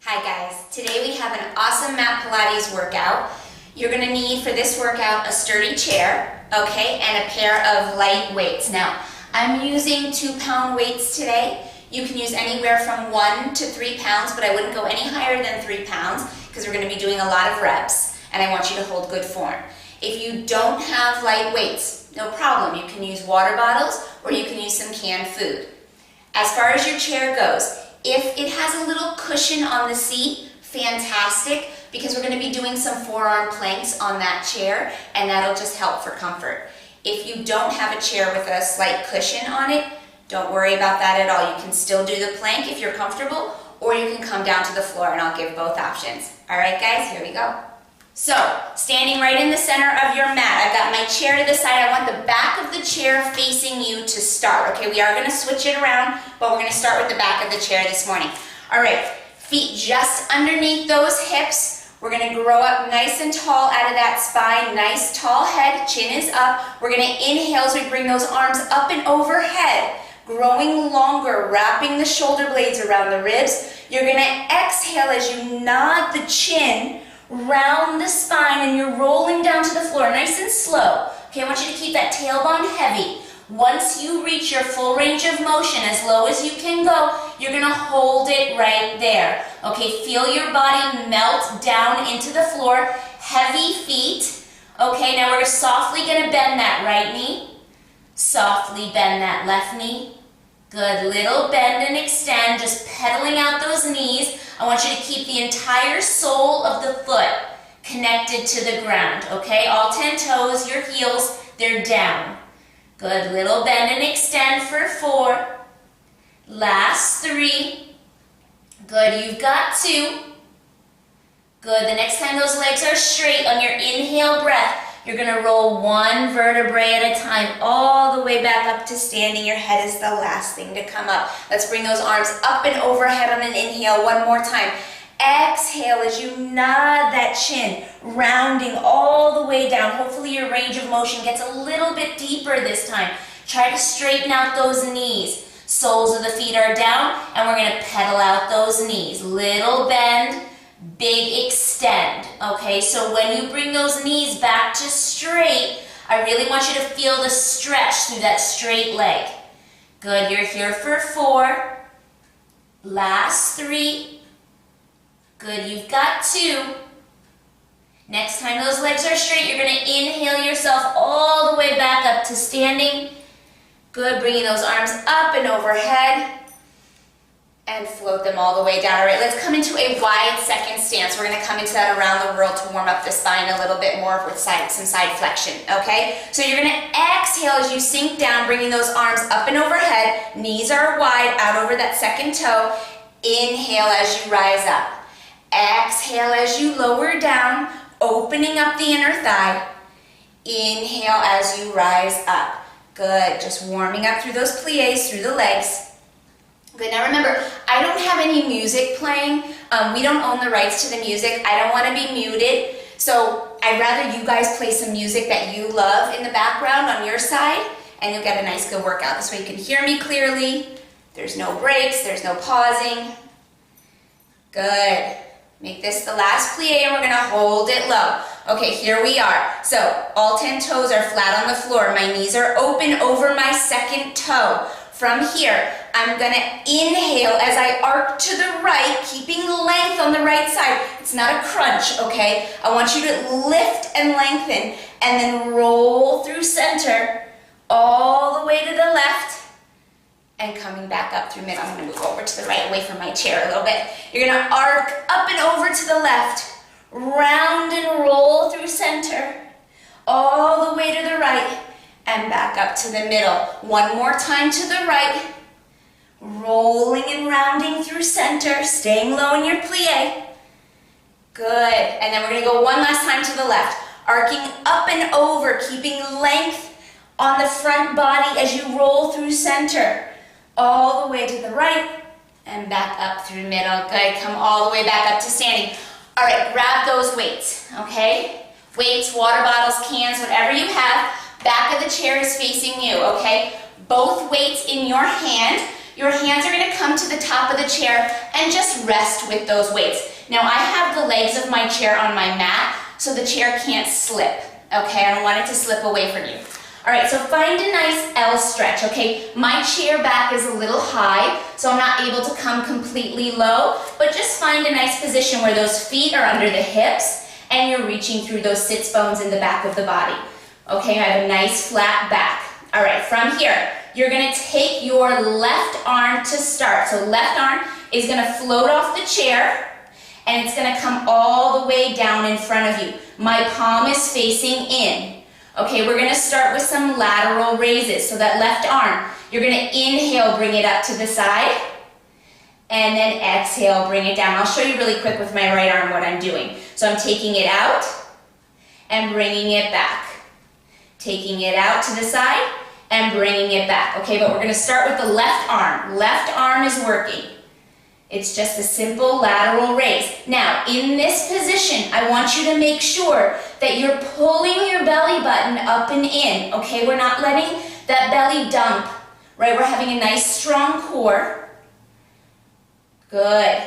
Hi guys, today we have an awesome mat Pilates workout. You're going to need for this workout a sturdy chair, okay, and a pair of light weights. Now, I'm using 2-pound weights today. You can use anywhere from 1 to 3 pounds, but I wouldn't go any higher than 3 pounds because we're going to be doing a lot of reps and I want you to hold good form. If you don't have light weights, no problem. You can use water bottles or you can use some canned food. As far as your chair goes, if it has a little cushion on the seat, fantastic, because we're going to be doing some forearm planks on that chair and that'll just help for comfort. If you don't have a chair with a slight cushion on it, don't worry about that at all. You can still do the plank if you're comfortable, or you can come down to the floor and I'll give both options. All right guys, here we go. So, standing right in the center of your mat, I've got my chair to the side. I want the back of the chair facing you to start. Okay, we are going to switch it around, but we're going to start with the back of the chair this morning. All right, feet just underneath those hips. We're going to grow up nice and tall out of that spine. Nice tall head, chin is up. We're going to inhale as we bring those arms up and overhead, growing longer, wrapping the shoulder blades around the ribs. You're going to exhale as you nod the chin round the spine and you're rolling down to the floor nice and slow. Okay, I want you to keep that tailbone heavy. Once you reach your full range of motion, as low as you can go, you're going to hold it right there. Okay, feel your body melt down into the floor. Heavy feet. Okay, now we're softly going to bend that right knee. Softly bend that left knee. Good, little bend and extend, just pedaling out those knees. I want you to keep the entire sole of the foot connected to the ground, okay? All 10 toes, your heels, they're down. Good, little bend and extend for 4. Last 3. Good, you've got 2. Good, the next time those legs are straight on your inhale breath, you're going to roll 1 vertebrae at a time all the way back up to standing. Your head is the last thing to come up. Let's bring those arms up and overhead on an inhale one more time. Exhale as you nod that chin, rounding all the way down. Hopefully your range of motion gets a little bit deeper this time. Try to straighten out those knees. Soles of the feet are down, and we're going to pedal out those knees. Little bend. Big extend, okay? So when you bring those knees back to straight, I really want you to feel the stretch through that straight leg. Good, you're here for 4. Last 3. Good, you've got 2. Next time those legs are straight, you're going to inhale yourself all the way back up to standing. Good, bringing those arms up and overhead. And float them all the way down. All right, let's come into a wide second stance. We're going to come into that around the world to warm up the spine a little bit more with some side flexion, okay? So you're going to exhale as you sink down, bringing those arms up and overhead. Knees are wide, out over that second toe. Inhale as you rise up. Exhale as you lower down, opening up the inner thigh. Inhale as you rise up. Good, just warming up through those plies, through the legs. Good, now remember, I don't have any music playing. We don't own the rights to the music. I don't want to be muted. So I'd rather you guys play some music that you love in the background on your side, and you'll get a nice good workout. This way you can hear me clearly. There's no breaks, there's no pausing. Good. Make this the last plie, and we're going to hold it low. Okay, here we are. So all 10 toes are flat on the floor. My knees are open over my second toe. From here, I'm going to inhale as I arc to the right, keeping length on the right side. It's not a crunch, okay? I want you to lift and lengthen, and then roll through center, all the way to the left, and coming back up through middle. I'm going to move over to the right, away from my chair a little bit. You're going to arc up and over to the left, round and roll through center, all the way to the right, and back up to the middle. One more time to the right. Rolling and rounding through center, staying low in your plie. Good. And then we're going to go one last time to the left. Arcing up and over, keeping length on the front body as you roll through center. All the way to the right and back up through middle. Good. Come all the way back up to standing. All right, grab those weights, okay? Weights, water bottles, cans, whatever you have. Back of the chair is facing you, okay? Both weights in your hand. Your hands are gonna come to the top of the chair and just rest with those weights. Now I have the legs of my chair on my mat, so the chair can't slip, okay? I don't want it to slip away from you. All right, so find a nice L stretch, okay? My chair back is a little high, so I'm not able to come completely low, but just find a nice position where those feet are under the hips and you're reaching through those sits bones in the back of the body. Okay, I have a nice flat back. All right, from here, you're gonna take your left arm to start. So left arm is gonna float off the chair and it's gonna come all the way down in front of you. My palm is facing in. Okay, we're gonna start with some lateral raises. So that left arm, you're gonna inhale, bring it up to the side, and then exhale, bring it down. I'll show you really quick with my right arm what I'm doing. So I'm taking it out and bringing it back. Taking it out to the side and bringing it back. Okay, but we're gonna start with the left arm. Left arm is working. It's just a simple lateral raise. Now, in this position, I want you to make sure that you're pulling your belly button up and in, okay? We're not letting that belly dump, right? We're having a nice strong core. Good.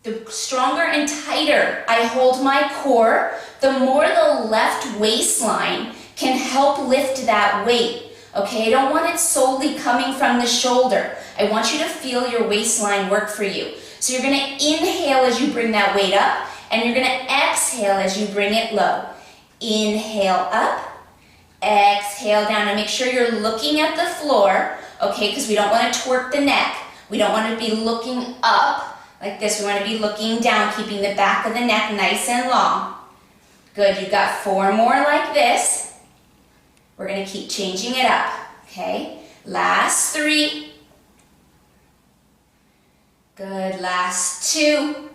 The stronger and tighter I hold my core, the more the left waistline can help lift that weight. Okay, I don't want it solely coming from the shoulder. I want you to feel your waistline work for you. So you're gonna inhale as you bring that weight up, and you're gonna exhale as you bring it low. Inhale up, exhale down, and make sure you're looking at the floor, okay, because we don't wanna twerk the neck. We don't wanna be looking up like this. We wanna be looking down, keeping the back of the neck nice and long. Good, you've got 4 more like this. We're gonna keep changing it up, okay? Last 3. Good, last 2.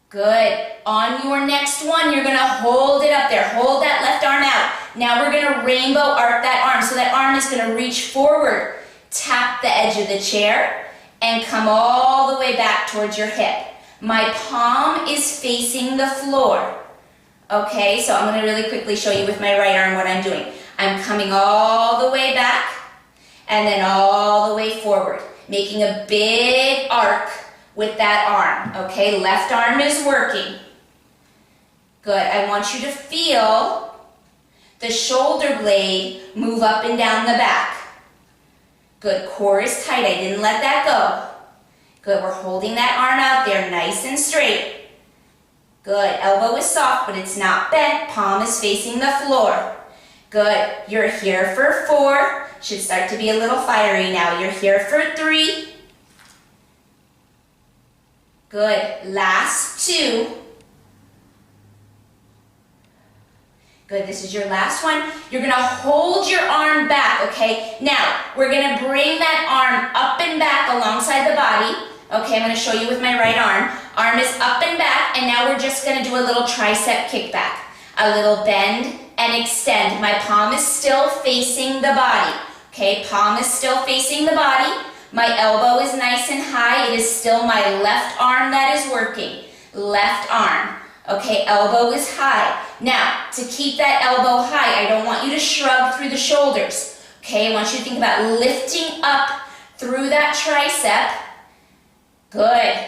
Good, on your next one, you're gonna hold it up there. Hold that left arm out. Now we're gonna rainbow arc that arm. So that arm is gonna reach forward, tap the edge of the chair, and come all the way back towards your hip. My palm is facing the floor. Okay, so I'm going to really quickly show you with my right arm what I'm doing. I'm coming all the way back and then all the way forward, making a big arc with that arm. Okay, left arm is working. Good, I want you to feel the shoulder blade move up and down the back. Good, core is tight, I didn't let that go. Good, we're holding that arm out there nice and straight. Good, elbow is soft, but it's not bent. Palm is facing the floor. Good, you're here for 4. Should start to be a little fiery now. You're here for 3. Good, last 2. Good, this is your last one. You're gonna hold your arm back, okay? Now, we're gonna bring that arm up and back alongside the body. Okay, I'm gonna show you with my right arm. Arm is up and back, and now we're just gonna do a little tricep kickback. A little bend and extend. My palm is still facing the body. Okay, palm is still facing the body. My elbow is nice and high. It is still my left arm that is working. Left arm. Okay, elbow is high. Now, to keep that elbow high, I don't want you to shrug through the shoulders. Okay, I want you to think about lifting up through that tricep. Good.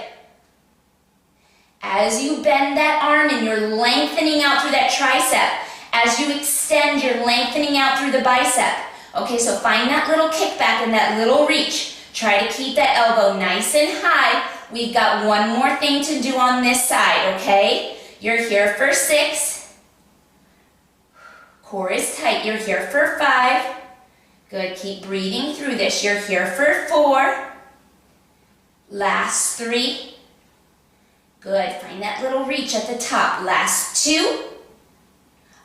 As you bend that arm and you're lengthening out through that tricep, as you extend, you're lengthening out through the bicep. Okay, so find that little kickback and that little reach. Try to keep that elbow nice and high. We've got one more thing to do on this side, okay? You're here for 6. Core is tight. You're here for 5. Good, keep breathing through this. You're here for 4. Last 3. Good, find that little reach at the top. Last 2.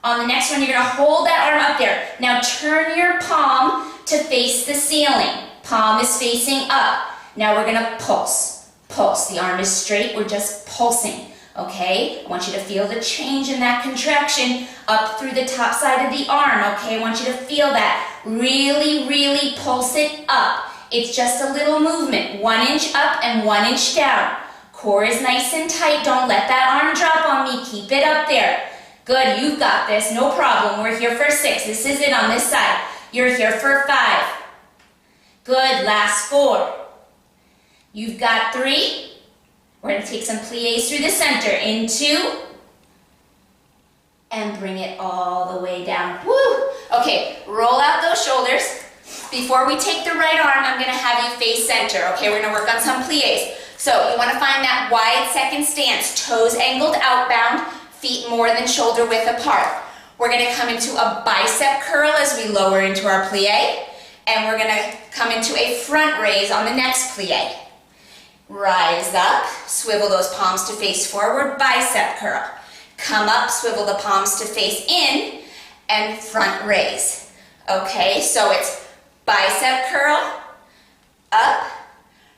On the next one, you're gonna hold that arm up there. Now turn your palm to face the ceiling. Palm is facing up. Now we're gonna pulse. Pulse, the arm is straight, we're just pulsing, okay? I want you to feel the change in that contraction up through the top side of the arm, okay? I want you to feel that. Really, really pulse it up. It's just a little movement, 1 inch up and 1 inch down. Core is nice and tight. Don't let that arm drop on me. Keep it up there. Good, you've got this, no problem. We're here for 6. This is it on this side. You're here for 5. Good, last 4. You've got 3. We're going to take some pliés through the center. In 2. And bring it all the way down. Woo! Okay, roll out those shoulders. Before we take the right arm, I'm going to have you face center. Okay, we're going to work on some pliés. So you want to find that wide second stance. Toes angled outbound, feet more than shoulder width apart. We're going to come into a bicep curl as we lower into our plié. And we're going to come into a front raise on the next plié. Rise up, swivel those palms to face forward, bicep curl. Come up, swivel the palms to face in, and front raise. Okay, so it's bicep curl, up,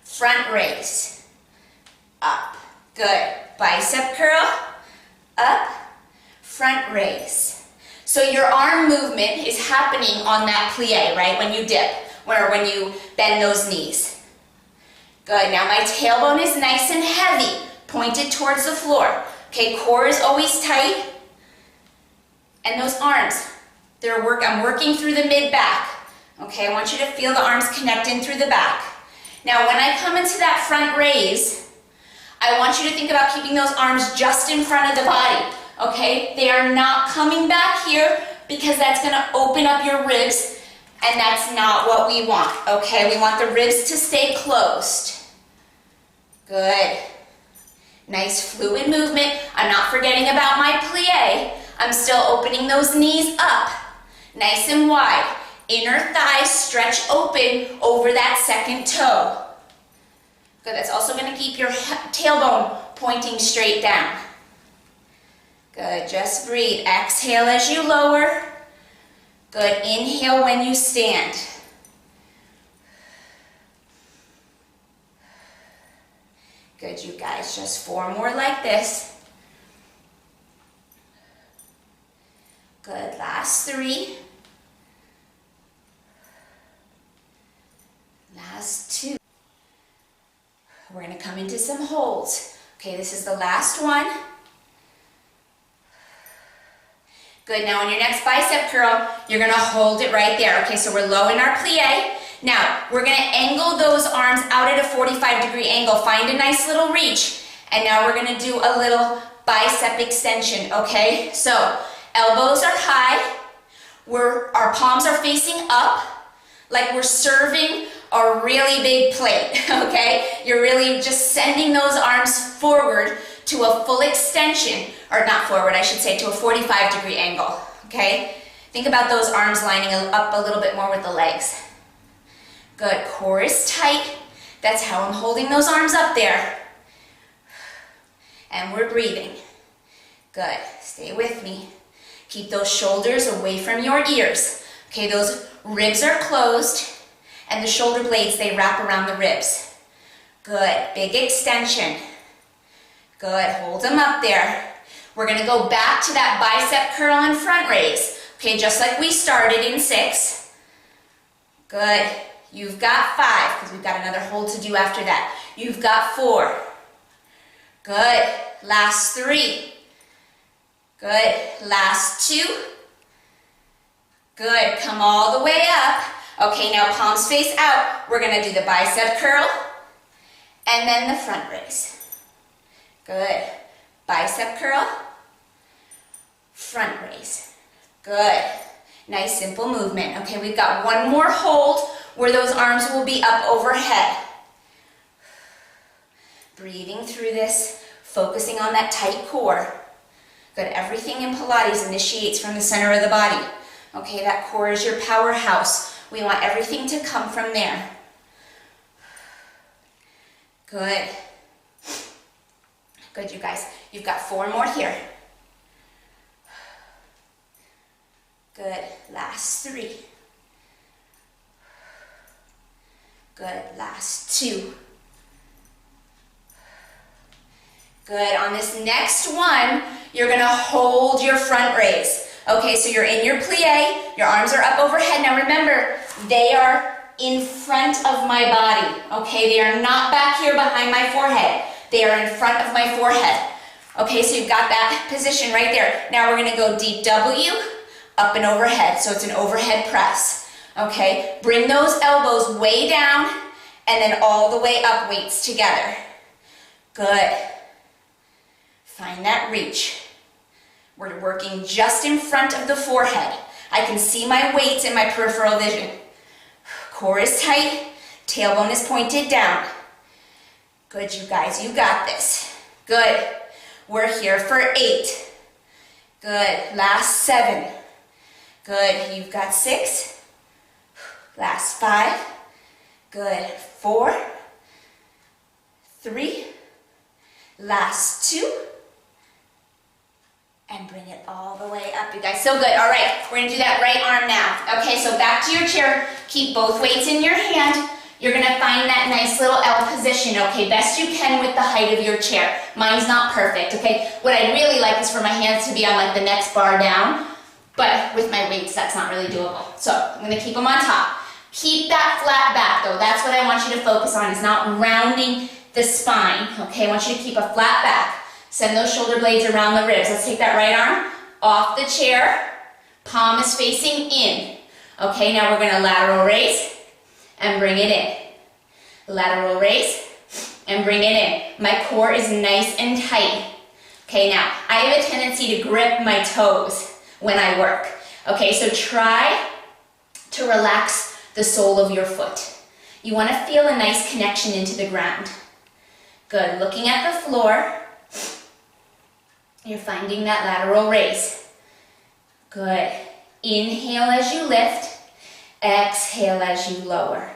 front raise, up. Good. Bicep curl, up, front raise. So your arm movement is happening on that plie, right? When you dip, or when you bend those knees. Good. Now my tailbone is nice and heavy, pointed towards the floor. Okay, core is always tight. And those arms, I'm working through the mid-back. Okay, I want you to feel the arms connecting through the back. Now when I come into that front raise, I want you to think about keeping those arms just in front of the body. Okay, they are not coming back here because that's going to open up your ribs, and that's not what we want. Okay, we want the ribs to stay closed. Good. Nice fluid movement. I'm not forgetting about my plie. I'm still opening those knees up, nice and wide. Inner thighs stretch open over that second toe. Good, that's also going to keep your tailbone pointing straight down. Good, just breathe. Exhale as you lower. Good, inhale when you stand. Good, you guys, just 4 more like this. Good, last 3. Last 2. We're going to come into some holds. Okay, this is the last one. Good, now on your next bicep curl, you're going to hold it right there. Okay, so we're low in our plie. Now, we're going to angle those arms out at a 45-degree angle. Find a nice little reach. And now we're going to do a little bicep extension, okay? So, elbows are high. Our palms are facing up, like we're serving a really big plate, okay? You're really just sending those arms forward to a full extension, or not forward, I should say, to a 45-degree angle, okay? Think about those arms lining up a little bit more with the legs. Good, core is tight. That's how I'm holding those arms up there. And we're breathing. Good, stay with me. Keep those shoulders away from your ears. Okay, those ribs are closed, and the shoulder blades, they wrap around the ribs. Good, big extension. Good, hold them up there. We're gonna go back to that bicep curl and front raise. Okay, just like we started in 6. Good. You've got 5, because we've got another hold to do after that. You've got 4. Good. Last 3. Good. Last 2. Good. Come all the way up. Okay, now palms face out. We're going to do the bicep curl and then the front raise. Good. Bicep curl, front raise. Good. Nice simple movement. Okay, we've got one more hold where those arms will be up overhead. Breathing through this, focusing on that tight core. Good, everything in Pilates initiates from the center of the body. Okay, that core is your powerhouse. We want everything to come from there. Good. Good, you guys. You've got 4 more here. Good, last 3. Good, last 2. Good, on this next one, you're gonna hold your front raise. Okay, so you're in your plie, your arms are up overhead. Now remember, they are in front of my body. Okay, they are not back here behind my forehead. They are in front of my forehead. Okay, so you've got that position right there. Now we're gonna go deep W, up and overhead. So it's an overhead press. Okay, bring those elbows way down and then all the way up, weights together. Good. Find that reach. We're working just in front of the forehead. I can see my weights in my peripheral vision. Core is tight, tailbone is pointed down. Good, you guys, you got this. Good. We're here for 8. Good, last 7. Good, you've got 6. Last 5. Good, 4. 3. Last 2. And bring it all the way up, you guys. So good. All right, we're gonna do that right arm now. Okay, so back to your chair. Keep both weights in your hand. You're gonna find that nice little L position, okay? Best you can with the height of your chair. Mine's not perfect, okay? What I'd really like is for my hands to be on like the next bar down, but with my weights, that's not really doable. So I'm gonna keep them on top. Keep that flat back though. That's what I want you to focus on, is not rounding the spine, okay? I want you to keep a flat back. Send those shoulder blades around the ribs. Let's take that right arm off the chair. Palm is facing in. Okay, now we're gonna lateral raise and bring it in. Lateral raise and bring it in. My core is nice and tight. Okay, now I have a tendency to grip my toes when I work. Okay, so try to relax the sole of your foot. You want to feel a nice connection into the ground. Good, looking at the floor. You're finding that lateral raise. Good. Inhale as you lift. Exhale as you lower.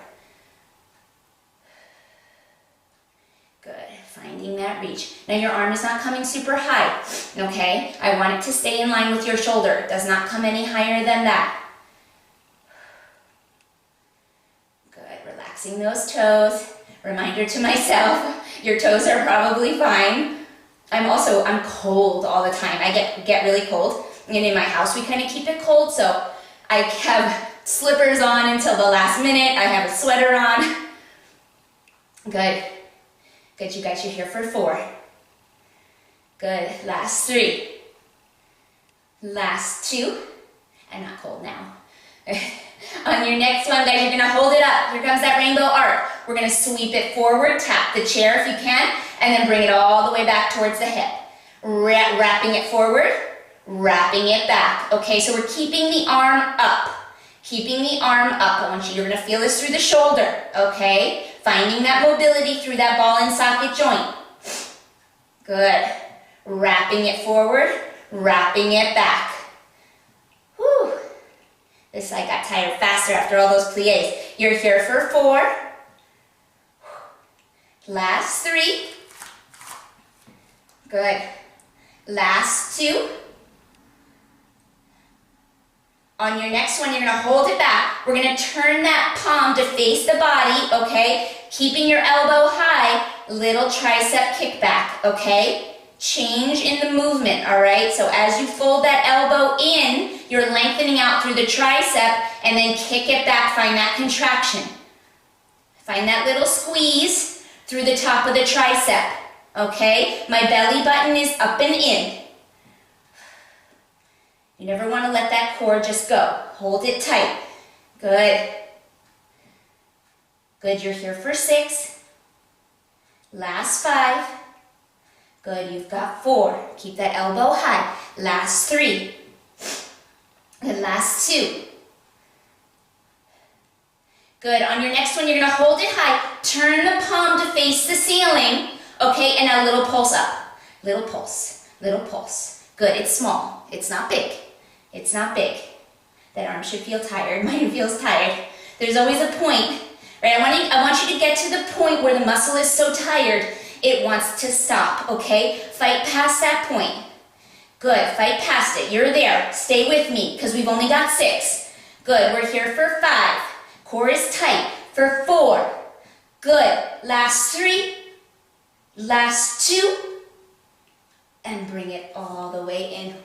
Good. Finding that reach. Now your arm is not coming super high, okay? I want it to stay in line with your shoulder. It does not come any higher than that. Good. Relaxing those toes. Reminder to myself, your toes are probably fine. I'm cold all the time. I get really cold. And in my house, we kind of keep it cold, so I have slippers on until the last minute. I have a sweater on. Good. Good, you guys, you're here for 4. Good, last 3. Last 2. I'm not cold now. On your next one, guys, you're gonna hold it up. Here comes that rainbow arc. We're gonna sweep it forward, tap the chair if you can, and then bring it all the way back towards the hip. Wrapping it forward, wrapping it back. Okay, so we're keeping the arm up. Keeping the arm up. You're gonna feel this through the shoulder, okay? Finding that mobility through that ball and socket joint. Good. Wrapping it forward, wrapping it back. Whew. This side got tired faster after all those pliés. You're here for 4. Last 3. Good. Last 2. On your next one, you're gonna hold it back. We're gonna turn that palm to face the body, okay? Keeping your elbow high, little tricep kickback, okay? Change in the movement, all right? So as you fold that elbow in, you're lengthening out through the tricep and then kick it back, find that contraction. Find that little squeeze through the top of the tricep, okay? My belly button is up and in. You never want to let that core just go. Hold it tight. Good. Good, you're here for 6. Last 5. Good, you've got 4. Keep that elbow high. Last 3. Good, last 2. Good, on your next one, you're gonna hold it high. Turn the palm to face the ceiling. Okay, and now a little pulse up. Little pulse, little pulse. Good, it's small, it's not big. It's not big. That arm should feel tired. Mine feels tired. There's always a point, right? I want you to get to the point where the muscle is so tired, it wants to stop, okay? Fight past that point. Good, fight past it. You're there. Stay with me, because we've only got 6. Good, we're here for 5. Core is tight. For 4. Good, last 3. Last 2. And bring it all the way in.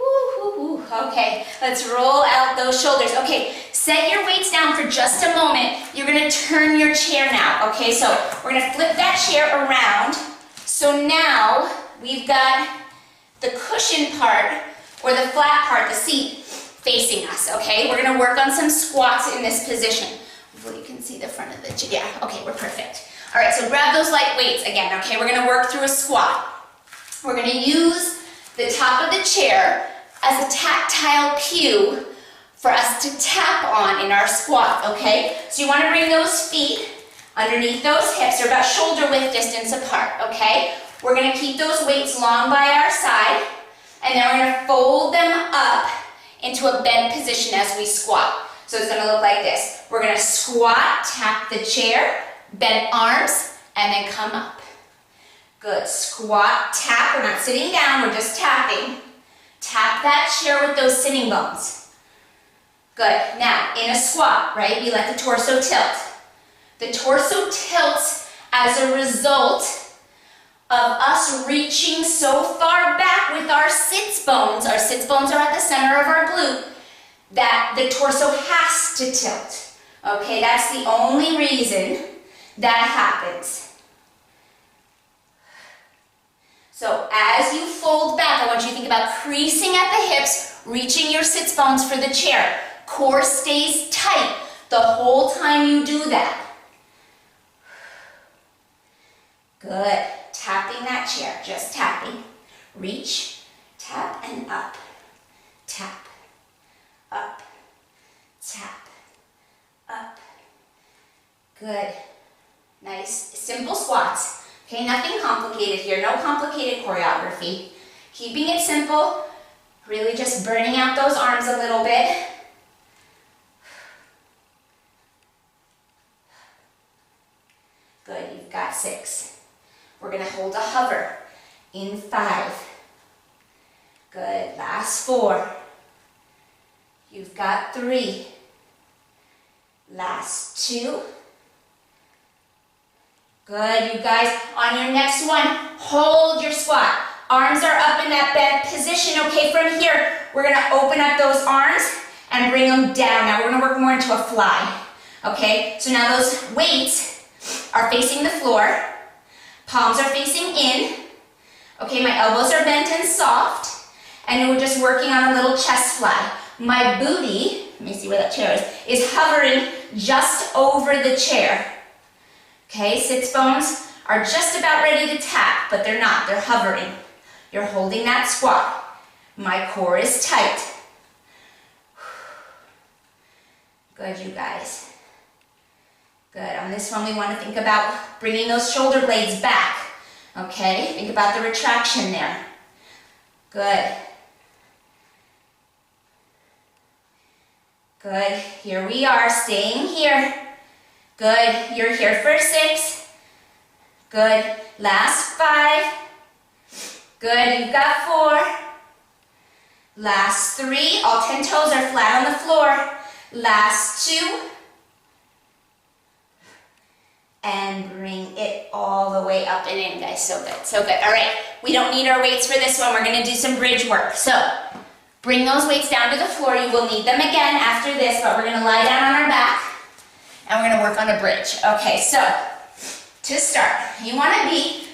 Okay, let's roll out those shoulders. Okay, set your weights down for just a moment. You're gonna turn your chair now. Okay, so we're gonna flip that chair around. So now we've got the cushion part, or the flat part, the seat, facing us, okay? We're gonna work on some squats in this position. Hopefully you can see the front of the chair. Yeah, okay, we're perfect. All right, so grab those light weights again, okay? We're gonna work through a squat. We're gonna use the top of the chair as a tactile cue for us to tap on in our squat, okay? So you wanna bring those feet underneath those hips. They're about shoulder width distance apart, okay? We're gonna keep those weights long by our side, and then we're gonna fold them up into a bent position as we squat. So it's gonna look like this. We're gonna squat, tap the chair, bend arms, and then come up. Good, squat, tap, we're not sitting down, we're just tapping. Tap that chair with those sitting bones. Good, now in a squat, right, we let the torso tilt. The torso tilts as a result of us reaching so far back with our sits bones. Our sits bones are at the center of our glute, that the torso has to tilt. Okay, that's the only reason that happens. So as you fold back, I want you to think about creasing at the hips, reaching your sits bones for the chair. Core stays tight the whole time you do that. Good. Tapping that chair, just tapping. Reach, tap, and up. Tap, up, tap, up. Good. Nice, simple squats. Okay, nothing complicated here, no complicated choreography. Keeping it simple, really just burning out those arms a little bit. Good, you've got 6. We're gonna hold a hover in 5. Good, last 4. You've got 3. Last 2. Good, you guys. On your next one, hold your squat. Arms are up in that bent position. Okay, from here, we're gonna open up those arms and bring them down. Now we're gonna work more into a fly. Okay, so now those weights are facing the floor. Palms are facing in. Okay, my elbows are bent and soft. And then we're just working on a little chest fly. My booty, let me see where that chair is hovering just over the chair. Okay, sits bones are just about ready to tap, but they're not, they're hovering. You're holding that squat. My core is tight. Good, you guys. Good, on this one we want to think about bringing those shoulder blades back. Okay, think about the retraction there. Good. Good, here we are, staying here. Good, you're here for 6. Good, last 5. Good, you've got 4. Last 3, all 10 toes are flat on the floor. Last 2. And bring it all the way up and in, guys. So good, so good. All right, we don't need our weights for this one. We're gonna do some bridge work. So, bring those weights down to the floor. You will need them again after this, but we're gonna lie down on our back and we're gonna work on a bridge. Okay, so, to start, you wanna be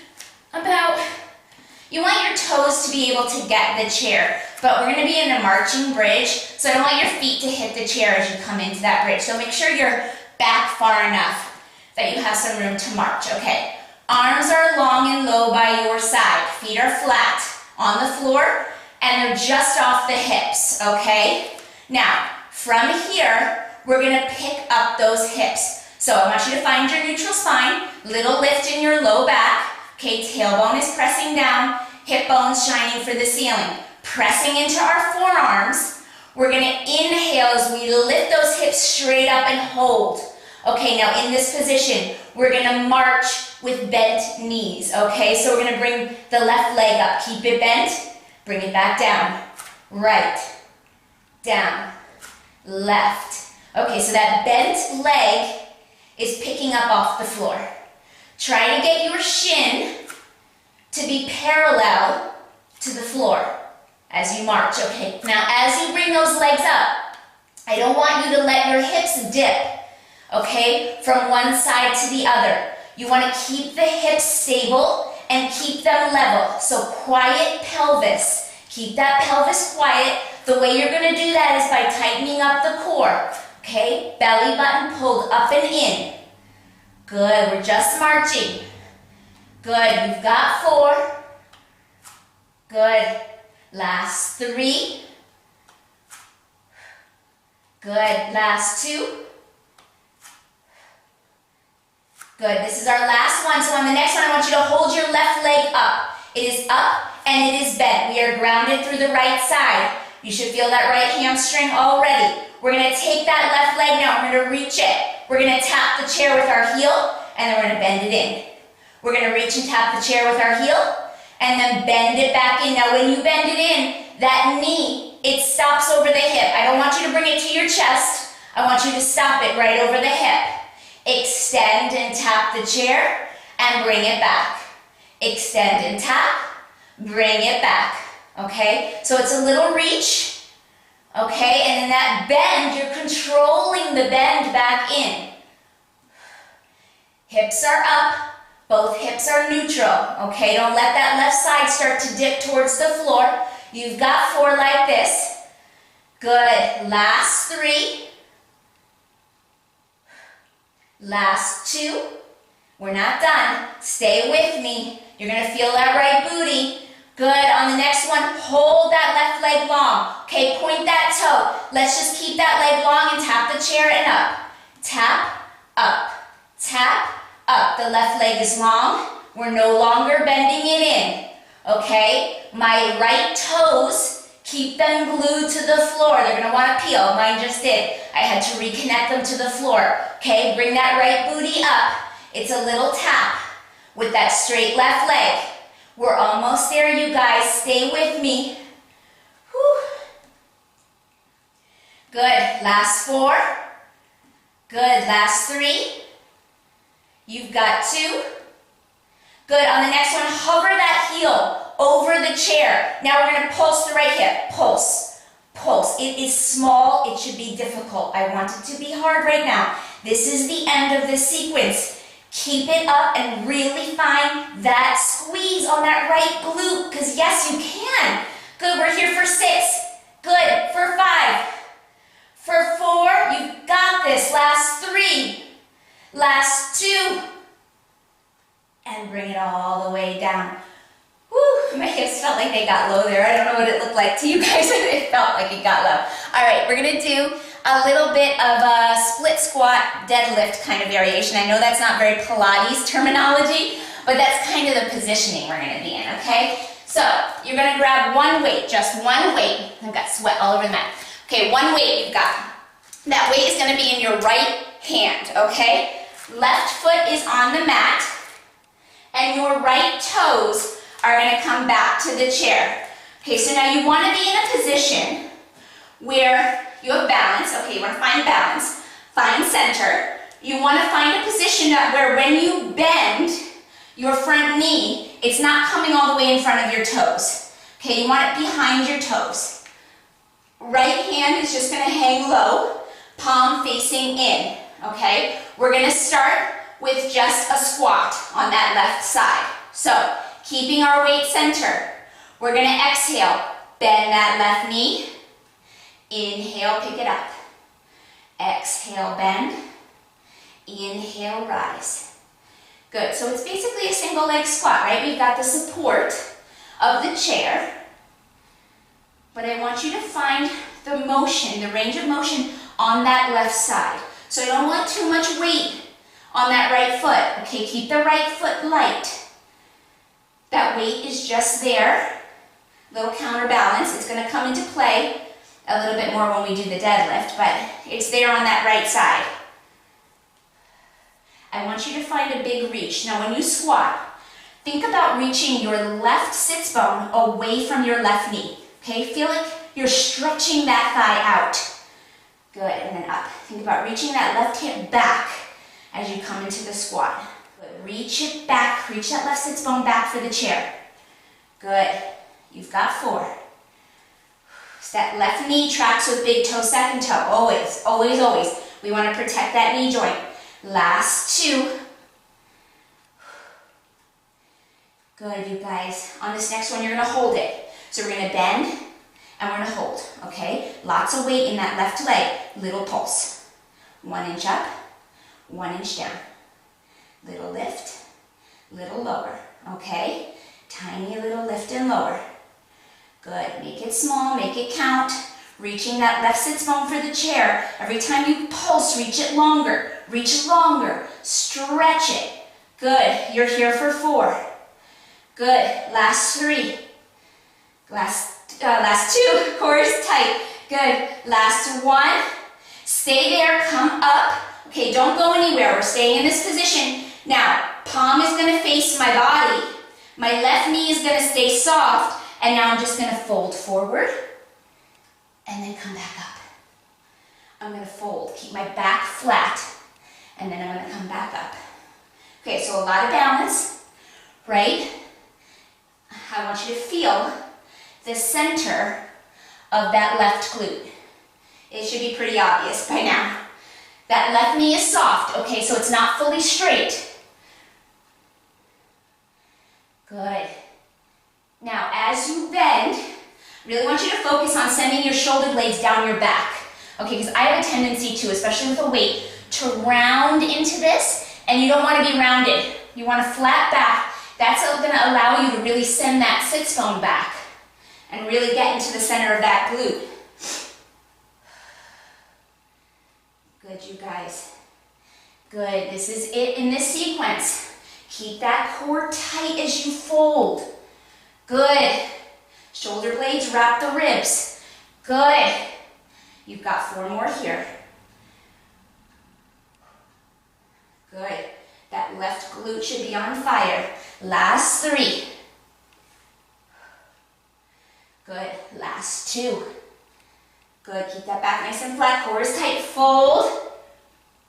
you want your toes to be able to get the chair, but we're gonna be in a marching bridge, so I don't want your feet to hit the chair as you come into that bridge. So make sure you're back far enough that you have some room to march, okay? Arms are long and low by your side. Feet are flat on the floor, and they're just off the hips, okay? Now, from here, we're gonna pick up those hips. So I want you to find your neutral spine, little lift in your low back, okay? Tailbone is pressing down, hip bones shining for the ceiling. Pressing into our forearms, we're gonna inhale as we lift those hips straight up and hold. Okay, now in this position, we're gonna march with bent knees, okay? So we're gonna bring the left leg up, keep it bent, bring it back down. Right, down, left. Okay, so that bent leg is picking up off the floor. Try to get your shin to be parallel to the floor as you march, okay? Now, as you bring those legs up, I don't want you to let your hips dip, okay, from one side to the other. You want to keep the hips stable and keep them level. So quiet pelvis, Keep that pelvis quiet. The way you're going to do that is by tightening up the core. Okay, belly button pulled up and in. Good, we're just marching. Good, you've got 4. Good, last 3. Good, last 2. Good, this is our last one. So on the next one, I want you to hold your left leg up. It is up and it is bent. We are grounded through the right side. You should feel that right hamstring already. We're going to take that left leg now. We're going to reach it. We're going to tap the chair with our heel, and then we're going to bend it in. We're going to reach and tap the chair with our heel, and then bend it back in. Now, when you bend it in, that knee, it stops over the hip. I don't want you to bring it to your chest. I want you to stop it right over the hip. Extend and tap the chair, and bring it back. Extend and tap, bring it back. Okay, so it's a little reach, okay, and in that bend, you're controlling the bend back in. Hips are up, both hips are neutral, okay, don't let that left side start to dip towards the floor. You've got 4 like this. Good, last 3. Last 2. We're not done, stay with me. You're gonna feel that right booty. Good, on the next one, hold that left leg long. Okay, point that toe. Let's just keep that leg long and tap the chair and up. Tap, up, tap, up. The left leg is long. We're no longer bending it in. Okay, my right toes, keep them glued to the floor. They're gonna wanna peel, mine just did. I had to reconnect them to the floor. Okay, bring that right booty up. It's a little tap with that straight left leg. We're almost there, you guys. Stay with me. Whew. Good. Last 4. Good. Last 3. You've got 2. Good. On the next one, hover that heel over the chair. Now we're going to pulse the right hip. Pulse. Pulse. It is small. It should be difficult. I want it to be hard right now. This is the end of the sequence. Keep it up and really find that squeeze on that right glute, because yes, you can. Good, we're here for 6. Good, for 5. For 4, you've got this. Last 3. Last 2. And bring it all the way down. Whew, my hips felt like they got low there. I don't know what it looked like to you guys, but it felt like it got low. All right, we're gonna do a little bit of a split squat deadlift kind of variation. I know that's not very Pilates terminology, but that's kind of the positioning we're gonna be in, okay? So you're gonna grab one weight, just one weight. I've got sweat all over the mat. Okay, one weight you've got. That weight is gonna be in your right hand, okay? Left foot is on the mat, and your right toes are gonna come back to the chair. Okay, so now you wanna be in a position where you have balance. Okay, you want to find balance, find center. You want to find a position where when you bend your front knee, it's not coming all the way in front of your toes. Okay, you want it behind your toes. Right hand is just going to hang low, palm facing in. Okay, we're going to start with just a squat on that left side. So, keeping our weight center, we're going to exhale, bend that left knee. Inhale, pick it up. Exhale, bend. Inhale, rise. Good, so it's basically a single leg squat, right? We've got the support of the chair, but I want you to find the motion, the range of motion on that left side. So I don't want too much weight on that right foot. Okay, keep the right foot light. That weight is just there. Little counterbalance. It's going to come into play a little bit more when we do the deadlift, but it's there on that right side. I want you to find a big reach. Now when you squat, think about reaching your left sits bone away from your left knee. Okay, feel like you're stretching that thigh out. Good, and then up. Think about reaching that left hip back as you come into the squat. Good, reach it back, reach that left sits bone back for the chair. Good, you've got 4. That left knee tracks with big toe, second toe. Always, always, always. We want to protect that knee joint. Last 2. Good, you guys. On this next one, you're going to hold it. So we're gonna bend and we're gonna hold, okay? Lots of weight in that left leg, little pulse. 1 inch up, 1 inch down. Little lift, little lower, okay? Tiny little lift and lower. Good, make it small, make it count. Reaching that left sits bone for the chair. Every time you pulse, reach it longer, stretch it. Good, you're here for 4. Good, last 3. Last 2, core is tight. Good, last 1. Stay there, come up. Okay, don't go anywhere, we're staying in this position. Now, palm is gonna face my body. My left knee is gonna stay soft, and now I'm just gonna fold forward, and then come back up. I'm gonna fold, keep my back flat, and then I'm gonna come back up. Okay, so a lot of balance, right? I want you to feel the center of that left glute. It should be pretty obvious by now. That left knee is soft, okay, so it's not fully straight. Good. Now, as you bend, I really want you to focus on sending your shoulder blades down your back. Okay, because I have a tendency to, especially with a weight, to round into this, and you don't want to be rounded. You want a flat back. That's going to allow you to really send that sits bone back and really get into the center of that glute. Good, you guys. Good, this is it in this sequence. Keep that core tight as you fold. Good. Shoulder blades wrap the ribs. Good. You've got 4 more here. Good. That left glute should be on fire. Last 3. Good. Last 2. Good. Keep that back nice and flat. Core is tight. Fold.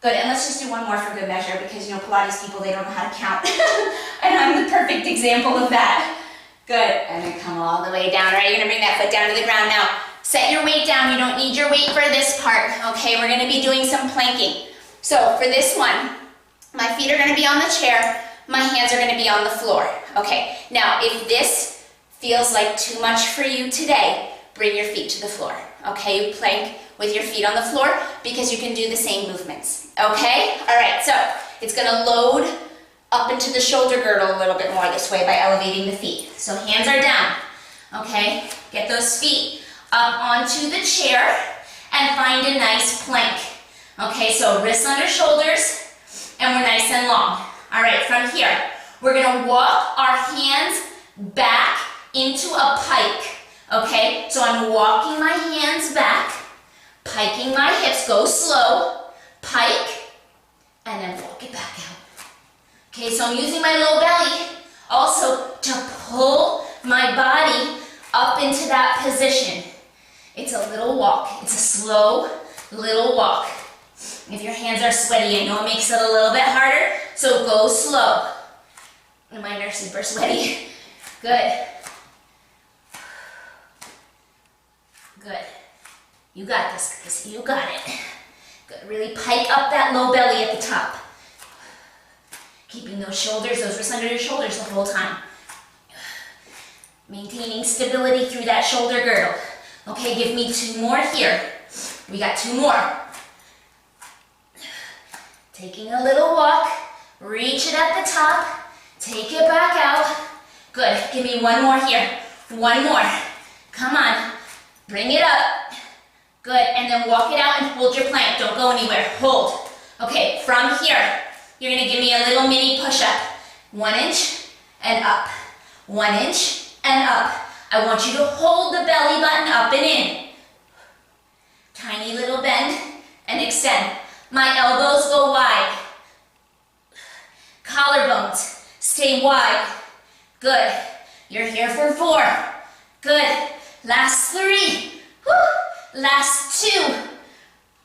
Good. And let's just do 1 more for good measure because, you know, Pilates people, they don't know how to count. And I'm the perfect example of that. Good. And then come all the way down. All right, you're going to bring that foot down to the ground. Now, set your weight down. You don't need your weight for this part. Okay, we're going to be doing some planking. So for this one, my feet are going to be on the chair. My hands are going to be on the floor. Okay, now if this feels like too much for you today, bring your feet to the floor. Okay, you plank with your feet on the floor because you can do the same movements. Okay, all right, so it's going to load up into the shoulder girdle a little bit more this way by elevating the feet. So hands are down. Okay, get those feet up onto the chair and find a nice plank. Okay, so wrists under shoulders and we're nice and long. All right, from here, we're gonna walk our hands back into a pike. Okay, so I'm walking my hands back, piking my hips, go slow, pike, and then walk it back out. Okay, so I'm using my low belly also to pull my body up into that position. It's a little walk. It's a slow little walk. If your hands are sweaty, I know it makes it a little bit harder, so go slow. Mine are super sweaty. Good. Good. You got this, guys. You got it. Good. Really pike up that low belly at the top. Keeping those shoulders, those wrists under your shoulders the whole time. Maintaining stability through that shoulder girdle. Okay, give me 2 more here. We got 2 more. Taking a little walk, reach it at the top, take it back out. Good, give me 1 more here. 1 more. Come on, bring it up. Good, and then walk it out and hold your plank. Don't go anywhere, hold. Okay, from here, you're gonna give me a little mini push-up. 1 inch and up. 1 inch and up. I want you to hold the belly button up and in. Tiny little bend and extend. My elbows go wide. Collarbones stay wide. Good. You're here for 4. Good. Last 3. Woo. Last 2.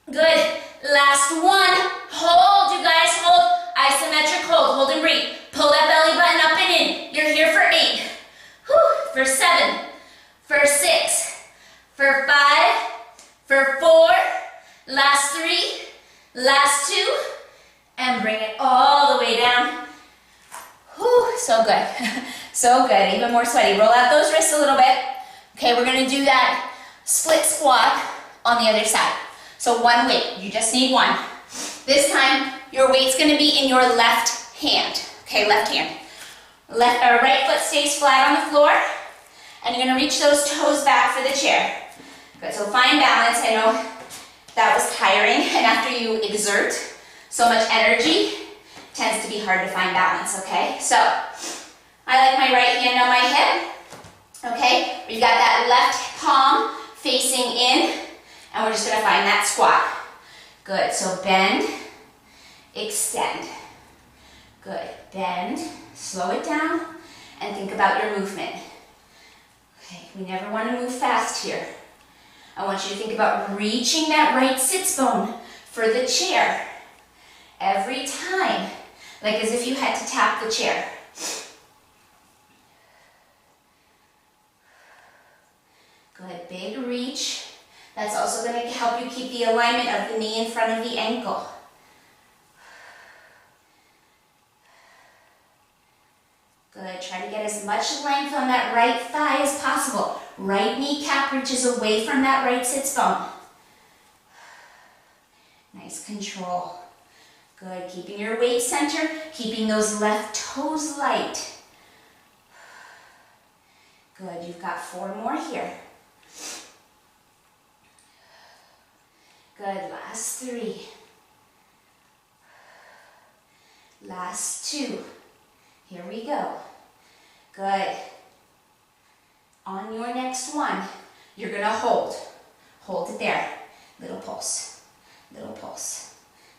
Good. Last 1. Hold, you guys, hold. Isometric hold. Hold and breathe. Pull that belly button up and in. You're here for 8. Whew. For 7. For 6. For 5. For 4. Last 3. Last 2. And bring it all the way down. Whew. So good. So good. Even more sweaty. Roll out those wrists a little bit. Okay, we're gonna do that split squat on the other side. So one weight, you just need one. This time, your weight's gonna be in your left hand. Okay, left hand. Right foot stays flat on the floor, and you're gonna reach those toes back for the chair. Good, so find balance. I know that was tiring, and after you exert so much energy, it tends to be hard to find balance, okay? So, I like my right hand on my hip, okay? We've got that left palm facing in, and we're just gonna find that squat. Good, so bend, extend. Good, bend, slow it down, and think about your movement. Okay, we never wanna move fast here. I want you to think about reaching that right sits bone for the chair every time, like as if you had to tap the chair. Good, big reach. That's also going to help you keep the alignment of the knee in front of the ankle. Good, try to get as much length on that right thigh as possible. Right kneecap reaches away from that right sits bone. Nice control. Good, keeping your weight center, keeping those left toes light. Good, you've got 4 more here. Good, last 3. Last 2. Here we go. Good. On your next one, you're gonna hold. Hold it there. Little pulse, little pulse,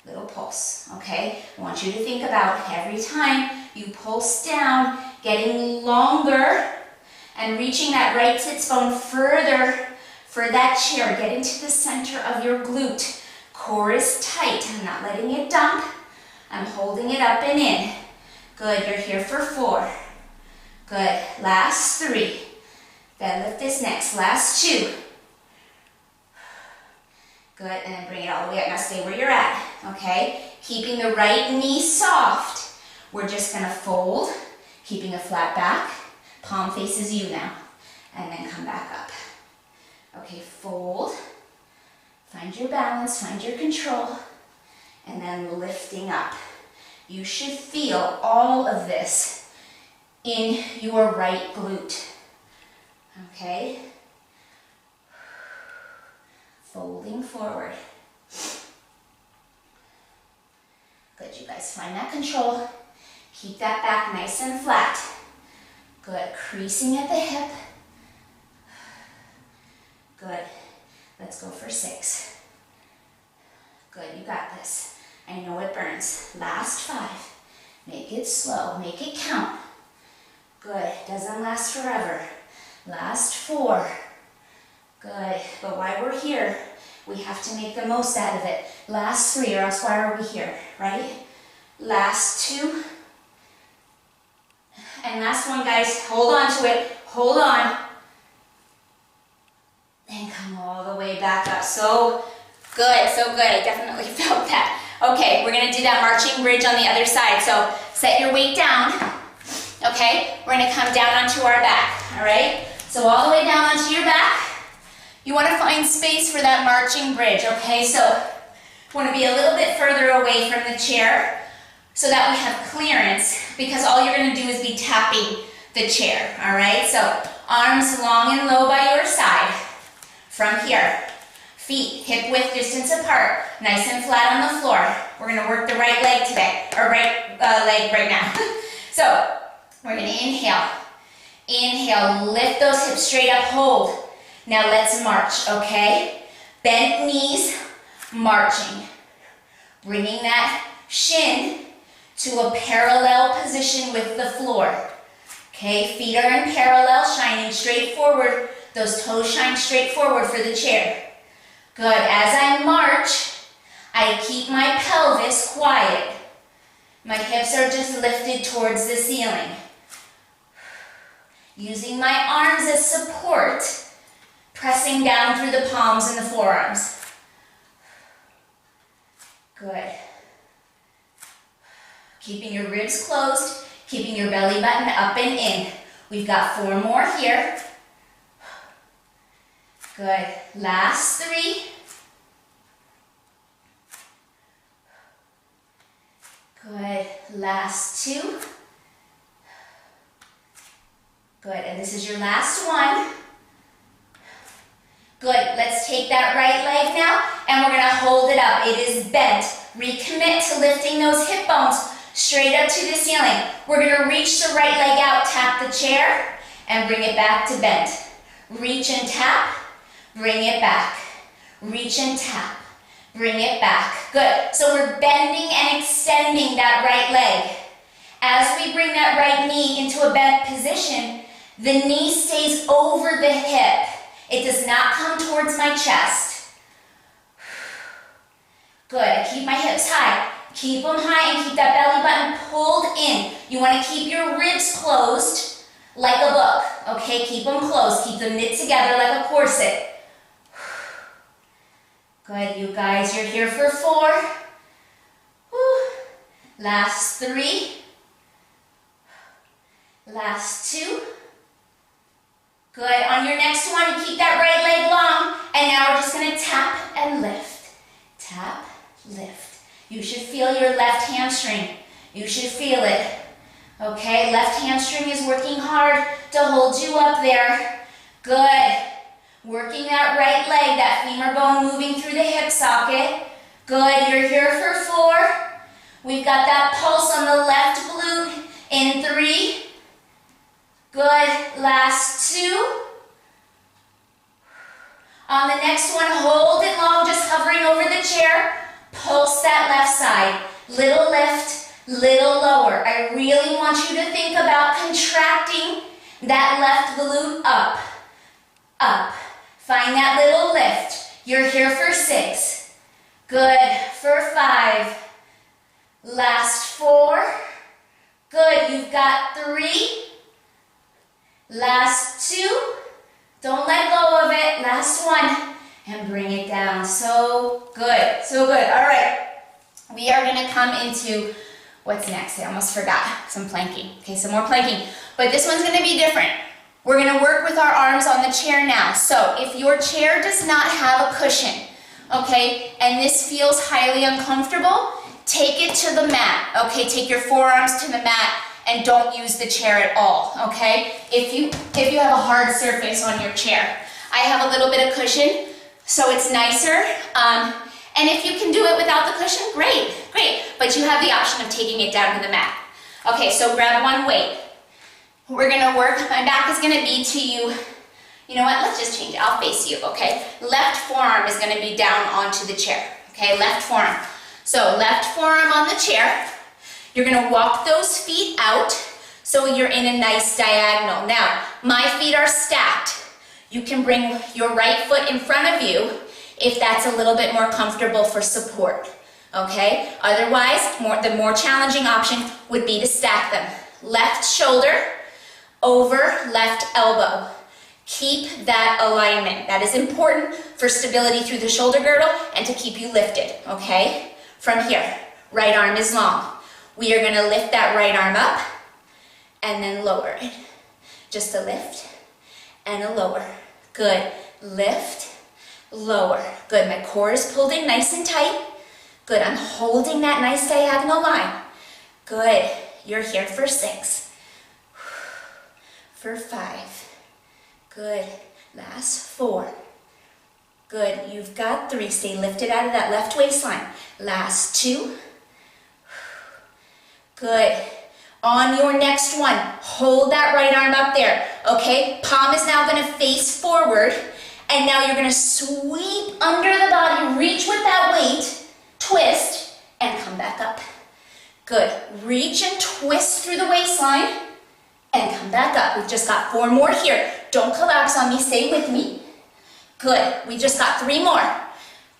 little pulse, okay? I want you to think about every time you pulse down, getting longer and reaching that right sits bone further for that chair. Get into the center of your glute. Core is tight. I'm not letting it dump. I'm holding it up and in. Good, you're here for 4. Good, last 3. Deadlift is next, last 2. Good, and then bring it all the way up. Now stay where you're at, okay? Keeping the right knee soft. We're just gonna fold, keeping a flat back. Palm faces you now, and then come back up. Okay, fold, find your balance, find your control, and then lifting up. You should feel all of this in your right glute, okay? Folding forward. Good, you guys find that control. Keep that back nice and flat. Good, creasing at the hip. Good, let's go for 6. Good, you got this. I know it burns. Last 5. Make it slow, make it count. Good, doesn't last forever. Last 4. Good, but while we're here, we have to make the most out of it. Last 3, or else why are we here, right? Last 2. And last one, guys, hold on to it, hold on. And come all the way back up. So good, so good. I definitely felt that. Okay, we're gonna do that marching bridge on the other side. So set your weight down, okay? We're gonna come down onto our back, all right? So all the way down onto your back. You wanna find space for that marching bridge, okay? So you wanna be a little bit further away from the chair so that we have clearance, because all you're gonna do is be tapping the chair, all right? So arms long and low by your side. From here, feet hip width distance apart, nice and flat on the floor. We're gonna work the right leg today, or right leg right now. So we're gonna inhale. Inhale, lift those hips straight up, hold. Now let's march, okay? Bent knees, marching. Bringing that shin to a parallel position with the floor. Okay, feet are in parallel, shining straight forward. Those toes shine straight forward for the chair. Good, as I march, I keep my pelvis quiet. My hips are just lifted towards the ceiling. Using my arms as support, pressing down through the palms and the forearms. Good. Keeping your ribs closed, keeping your belly button up and in. We've got 4 more here. Good. Last 3. Good. Last 2. Good. And this is your last one. Good. Let's take that right leg now, and we're going to hold it up. It is bent. Recommit to lifting those hip bones straight up to the ceiling. We're going to reach the right leg out, tap the chair, and bring it back to bend. Reach and tap, bring it back. Reach and tap, bring it back. Good. So we're bending and extending that right leg. As we bring that right knee into a bent position, the knee stays over the hip. It does not come towards my chest. Good. I keep my hips high. Keep them high and keep that belly button pulled in. You want to keep your ribs closed like a book. Okay, keep them closed. Keep them knit together like a corset. Good, you guys. You're here for 4. Whew. Last 3. Last 2. Good. On your next one, you keep that right leg long. And now we're just going to tap and lift. Tap, lift. You should feel your left hamstring. You should feel it. Okay, left hamstring is working hard to hold you up there. Good. Working that right leg, that femur bone moving through the hip socket. Good, you're here for 4. We've got that pulse on the left glute in 3. Good, last 2. On the next one, hold it long, just hovering over the chair. Pulse that left side. Little lift, little lower. I really want you to think about contracting that left glute up, up. Find that little lift. You're here for 6. Good, for 5. Last 4. Good, you've got 3. Last 2. Don't let go of it. Last 1. And bring it down. So good, so good. All right, we are gonna come into, what's next? I almost forgot, some planking. Okay, some more planking, but this one's gonna be different. We're gonna work with our arms on the chair now. So if your chair does not have a cushion, okay, and this feels highly uncomfortable, take it to the mat, okay? Take your forearms to the mat and don't use the chair at all, okay? If you have a hard surface on your chair, I have a little bit of cushion, so it's nicer. And if you can do it without the cushion, great, great. But you have the option of taking it down to the mat. Okay, so grab one weight. We're gonna work, my back is gonna be to you. You know what, let's just change it, I'll face you, okay? Left forearm is gonna be down onto the chair, okay? Left forearm. So left forearm on the chair. You're gonna walk those feet out so you're in a nice diagonal. Now, my feet are stacked. You can bring your right foot in front of you if that's a little bit more comfortable for support, okay? Otherwise, the more challenging option would be to stack them. Left shoulder over left elbow. Keep that alignment. That is important for stability through the shoulder girdle and to keep you lifted, okay? From here, right arm is long. We are gonna lift that right arm up and then lower it. Just a lift and a lower. Good. Lift, lower. Good. My core is pulled in nice and tight. Good. I'm holding that nice diagonal line. Good. You're here for 6. For 5. Good. Last 4. Good. You've got 3. Stay lifted out of that left waistline. Last 2. Good. On your next one, hold that right arm up there, okay? Palm is now gonna face forward, and now you're gonna sweep under the body, reach with that weight, twist, and come back up. Good. Reach and twist through the waistline, and come back up. We've just got 4 more here. Don't collapse on me, stay with me. Good. We just got 3 more.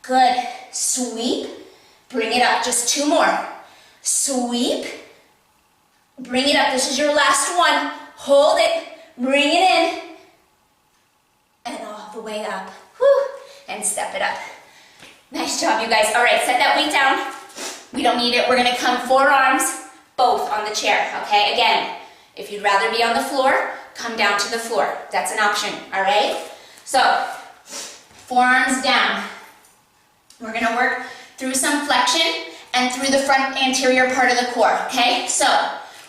Good. Sweep, bring it up, just 2 more. Sweep, bring it up. This is your last one. Hold it, bring it in, and all the way up. Whew. And step it up. Nice job, you guys. All right, set that weight down. We don't need it. We're gonna come forearms, both on the chair, okay? Again, if you'd rather be on the floor, come down to the floor. That's an option, all right? So, forearms down. We're gonna work through some flexion and through the front anterior part of the core, okay? So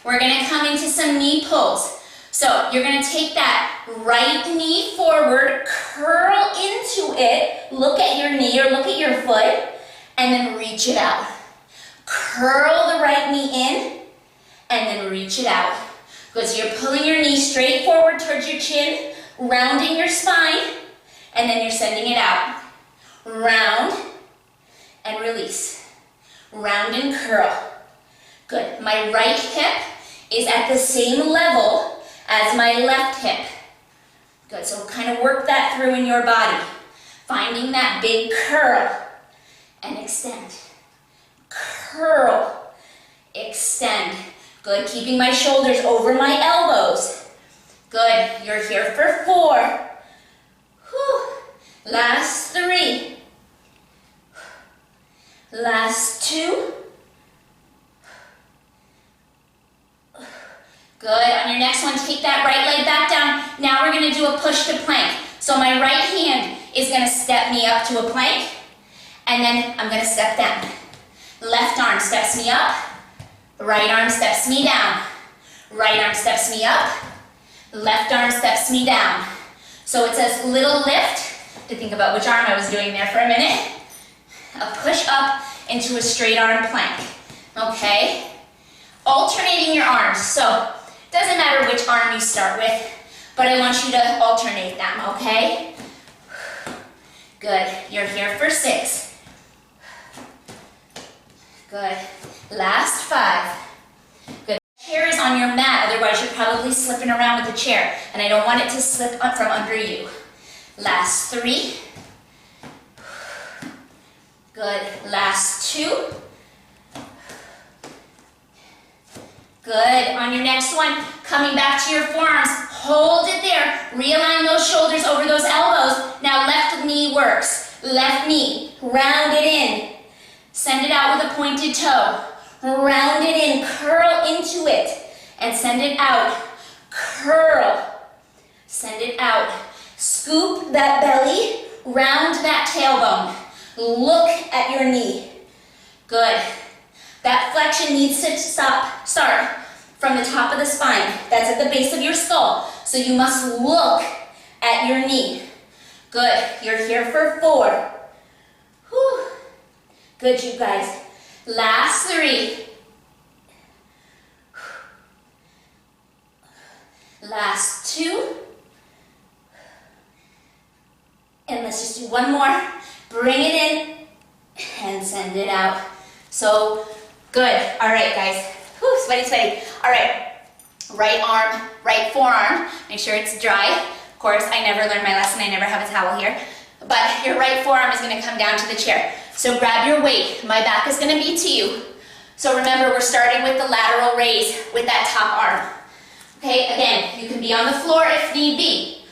we're gonna come into some knee pulls. So you're gonna take that right knee forward, curl into it, look at your knee or look at your foot, and then reach it out. Curl the right knee in, and then reach it out. Good, so you're pulling your knee straight forward towards your chin, rounding your spine, and then you're sending it out. Round and release. Round and curl. Good, my right hip is at the same level as my left hip. Good, so kind of work that through in your body. Finding that big curl and extend. Curl, extend. Good, keeping my shoulders over my elbows. Good, you're here for 4. Whew. Last 3. Last 2. Good, on your next one, take that right leg back down. Now we're gonna do a push to plank. So my right hand is gonna step me up to a plank, and then I'm gonna step down. Left arm steps me up, right arm steps me down. Right arm steps me up, left arm steps me down. So it's a little lift, to think about which arm I was doing there for a minute. A push up into a straight arm plank, okay? Alternating your arms, so doesn't matter which arm you start with, but I want you to alternate them, okay? Good, you're here for 6. Good, last 5. Good, chair is on your mat, otherwise you're probably slipping around with the chair, and I don't want it to slip up from under you. Last 3. Good, last 2. Good, on your next one, coming back to your forearms, hold it there, realign those shoulders over those elbows. Now left knee works, left knee, round it in, send it out with a pointed toe, round it in, curl into it, and send it out, curl, send it out, scoop that belly, round that tailbone, look at your knee, good. That flexion needs to start from the top of the spine. That's at the base of your skull. So you must look at your knee. Good, you're here for 4. Whew. Good, you guys. Last 3. Last 2. And let's just do one more. Bring it in and send it out. So, good. All right, guys. Whew, sweaty, sweaty. All right. Right arm, right forearm. Make sure it's dry. Of course, I never learned my lesson. I never have a towel here. But your right forearm is going to come down to the chair. So grab your weight. My back is going to be to you. So remember, we're starting with the lateral raise with that top arm. Okay, again, you can be on the floor if need be.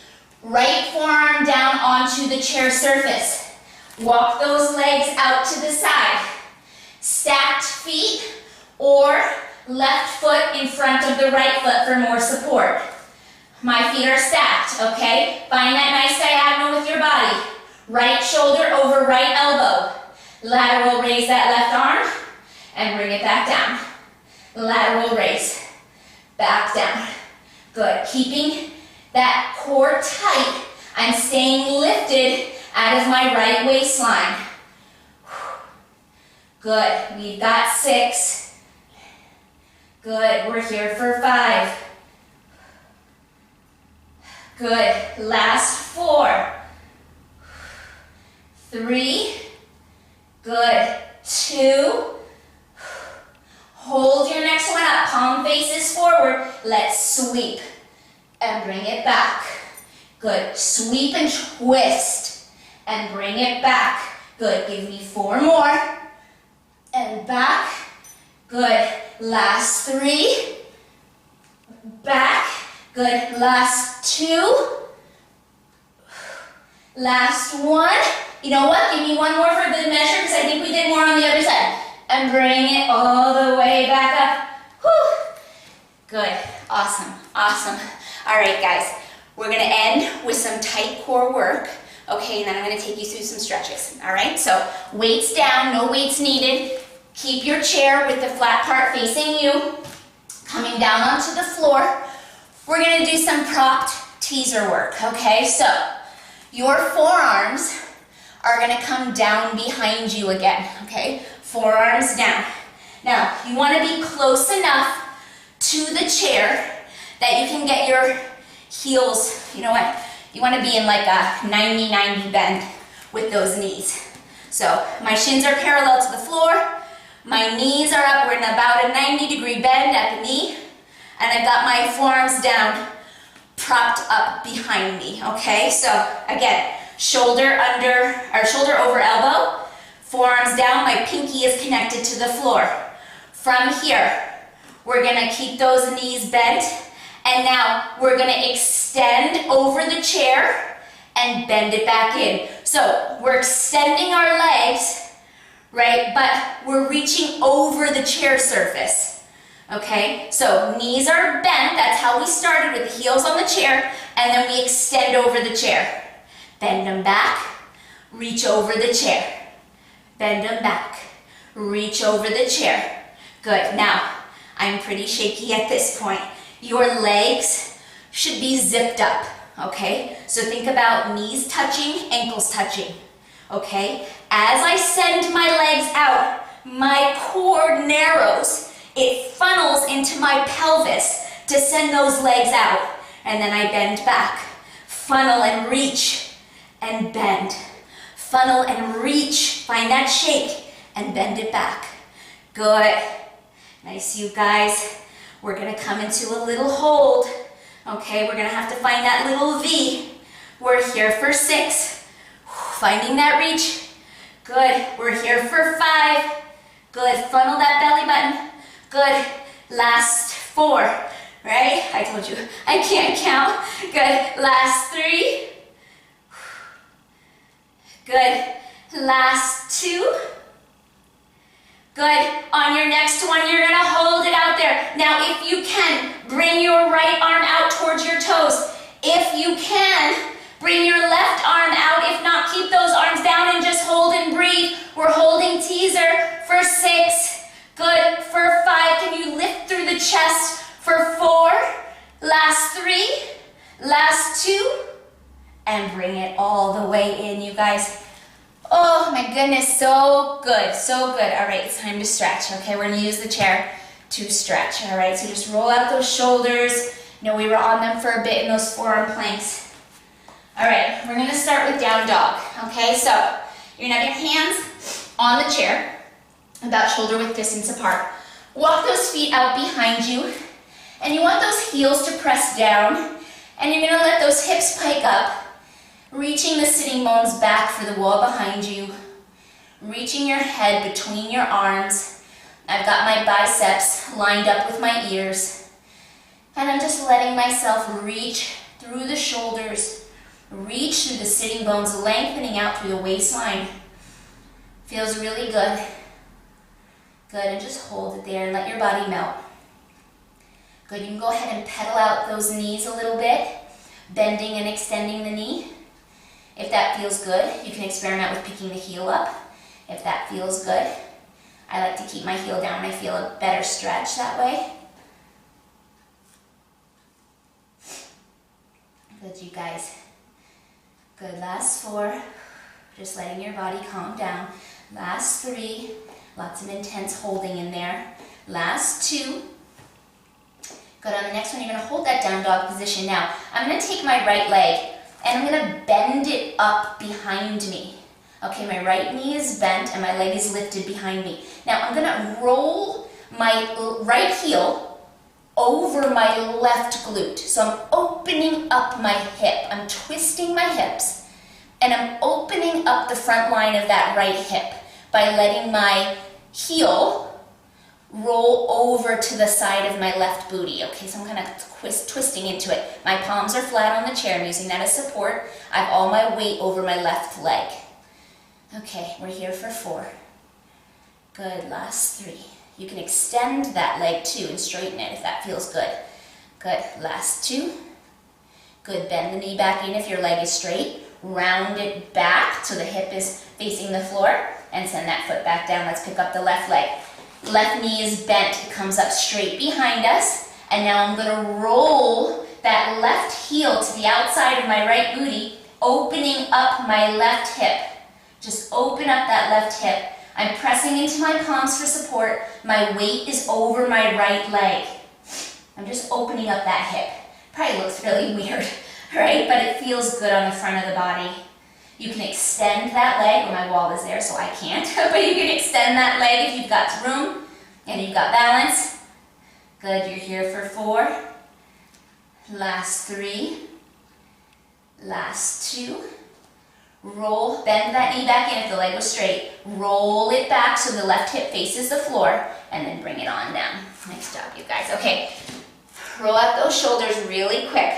Right forearm down onto the chair surface. Walk those legs out to the side. Stacked feet or left foot in front of the right foot for more support. My feet are stacked, okay? Find that nice diagonal with your body. Right shoulder over right elbow. Lateral raise that left arm and bring it back down. Lateral raise, back down. Good, keeping that core tight. I'm staying lifted out of my right waistline. Good, we've got 6. Good, we're here for 5. Good, last 4. 3. Good, 2. Hold your next one up, palm faces forward. Let's sweep and bring it back. Good, sweep and twist and bring it back. Good, give me 4 more. And back. Good. Last 3. Back. Good. Last 2. Last 1. You know what? Give me 1 more for the measure because I think we did more on the other side. And bring it all the way back up. Whew. Good. Awesome. Awesome. All right, guys. We're going to end with some tight core work. Okay, and then I'm gonna take you through some stretches, all right? So weights down, no weights needed. Keep your chair with the flat part facing you, coming down onto the floor. We're gonna do some propped teaser work, okay? So your forearms are gonna come down behind you again, okay? Forearms down. Now, you wanna be close enough to the chair that you can get your heels, you know what? You wanna be in like a 90-90 bend with those knees. So my shins are parallel to the floor, my knees are up, we're in about a 90-degree bend at the knee, and I've got my forearms down, propped up behind me, okay? So again, shoulder over elbow, forearms down, my pinky is connected to the floor. From here, we're gonna keep those knees bent, and now we're gonna extend over the chair and bend it back in. So we're extending our legs, right, but we're reaching over the chair surface, okay? So knees are bent, that's how we started, with the heels on the chair, and then we extend over the chair. Bend them back, reach over the chair. Bend them back, reach over the chair. Good, now, I'm pretty shaky at this point. Your legs should be zipped up, okay? So think about knees touching, ankles touching, okay? As I send my legs out, my core narrows. It funnels into my pelvis to send those legs out. And then I bend back, funnel and reach and bend. Funnel and reach, find that shake and bend it back. Good. Nice, you guys. We're gonna come into a little hold. Okay, we're gonna have to find that little V. We're here for 6. Finding that reach. Good, we're here for 5. Good, funnel that belly button. Good, last 4, right? I told you, I can't count. Good, last 3. Good, last 2. Good, on your next one, you're gonna hold it out there. Now, if you can, bring your right arm out towards your toes. If you can, bring your left arm out. If not, keep those arms down and just hold and breathe. We're holding teaser for 6. Good, for 5. Can you lift through the chest for 4? Last 3, last 2, and bring it all the way in, you guys. Oh my goodness, so good, so good. All right, it's time to stretch, okay? We're gonna use the chair to stretch, all right? So just roll out those shoulders. You know, we were on them for a bit in those forearm planks. All right, we're gonna start with down dog, okay? So you're gonna have your hands on the chair, about shoulder width distance apart. Walk those feet out behind you, and you want those heels to press down, and you're gonna let those hips pike up, reaching the sitting bones back for the wall behind you, reaching your head between your arms. I've got my biceps lined up with my ears, and I'm just letting myself reach through the shoulders, reach through the sitting bones, lengthening out through the waistline. Feels really good. Good, and just hold it there and let your body melt. Good, you can go ahead and pedal out those knees a little bit, bending and extending the knee. If that feels good, you can experiment with picking the heel up. If that feels good, I like to keep my heel down. I feel a better stretch that way. Good, you guys. Good, last 4. Just letting your body calm down. Last 3. Lots of intense holding in there. Last 2. Good, on the next one, you're gonna hold that down dog position. Now, I'm gonna take my right leg and I'm gonna bend it up behind me. Okay, my right knee is bent and my leg is lifted behind me. Now, I'm gonna roll my right heel over my left glute. So I'm opening up my hip. I'm twisting my hips and I'm opening up the front line of that right hip by letting my heel roll over to the side of my left booty. Okay, so I'm kind of twisting into it. My palms are flat on the chair. I'm using that as support. I have all my weight over my left leg. Okay, we're here for 4. Good, last 3. You can extend that leg too and straighten it if that feels good. Good, last 2. Good, bend the knee back in if your leg is straight. round it back so the hip is facing the floor, and send that foot back down. Let's pick up the left leg. Left knee is bent, it comes up straight behind us, and now I'm gonna roll that left heel to the outside of my right booty, opening up my left hip. Just open up that left hip. I'm pressing into my palms for support. My weight is over my right leg. I'm just opening up that hip. Probably looks really weird, right? But it feels good on the front of the body. You can extend that leg, or my wall is there so I can't, but you can extend that leg if you've got room and you've got balance. Good, you're here for 4. Last 3. Last 2. Roll, bend that knee back in if the leg was straight. Roll it back so the left hip faces the floor, and then bring it on down. Nice job, you guys. Okay, roll out those shoulders really quick.